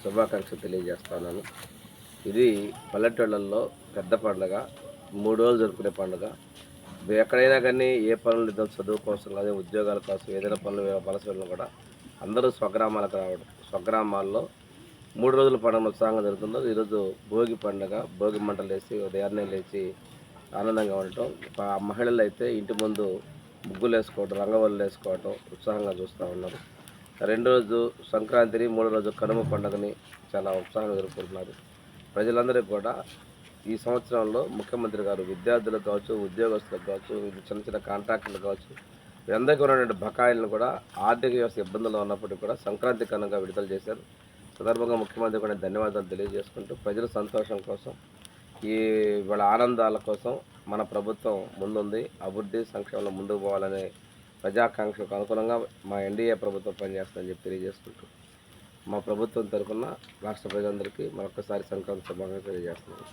శుభాకాంక్షలు తెలియజేస్తున్నాను. ఇది పల్లెటూళ్ళల్లో పెద్ద పండగ. 3 రోజులు జరుపుకునే పండుగ. ఎక్కడైనా కానీ ఏ పనులు చదువు కోసం అదే ఉద్యోగాల కోసం ఏదైనా పనులు వలస వెళ్ళినా కూడా అందరూ స్వగ్రామాలకు రావడం. స్వగ్రామాల్లో 3 రోజుల పండుగ ఉత్సాహంగా జరుగుతుందో ఈరోజు భోగి పండుగ. భోగి మంటలేసి ఉదయాన్నే లేచి ఆనందంగా ఉండటం. మహిళలైతే ఇంటి ముందు ముగ్గులేసుకోవడం, రంగవల్లులేసుకోవటం ఉత్సాహంగా చూస్తూ ఉన్నారు. రెండో రోజు సంక్రాంతిని, మూడో రోజు కనుమ పండుగని చాలా ఉత్సాహంగా జరుపుకుంటున్నారు. ప్రజలందరికీ కూడా ఈ సంవత్సరంలో ముఖ్యమంత్రి గారు విద్యార్థులకు కావచ్చు, ఉద్యోగస్తులకు కావచ్చు, ఇది చిన్న చిన్న కాంట్రాక్టర్లకు కావచ్చు, వీరందరికీ ఉన్నటువంటి బకాయిలను కూడా ఆర్థిక వ్యవస్థ ఇబ్బందుల్లో ఉన్నప్పటికీ కూడా సంక్రాంతి కానుకగా విడుదల చేశారు. సందర్భంగా ముఖ్యమంత్రి కూడా ధన్యవాదాలు తెలియజేసుకుంటూ ప్రజల సంతోషం కోసం, ఈ వాళ్ళ ఆనందాల కోసం మన ప్రభుత్వం ముందుంది. అభివృద్ధి సంక్షేమంలో ముందుకు పోవాలనే ప్రజాకాంక్షకు అనుగుణంగా మా ఎన్డీఏ ప్రభుత్వం పనిచేస్తుందని చెప్పి తెలియజేసుకుంటూ మా ప్రభుత్వం తరఫున రాష్ట్ర ప్రజలందరికీ మరొకసారి సంక్రాంతి శుభాకాంక్షలు తెలియజేస్తున్నాను.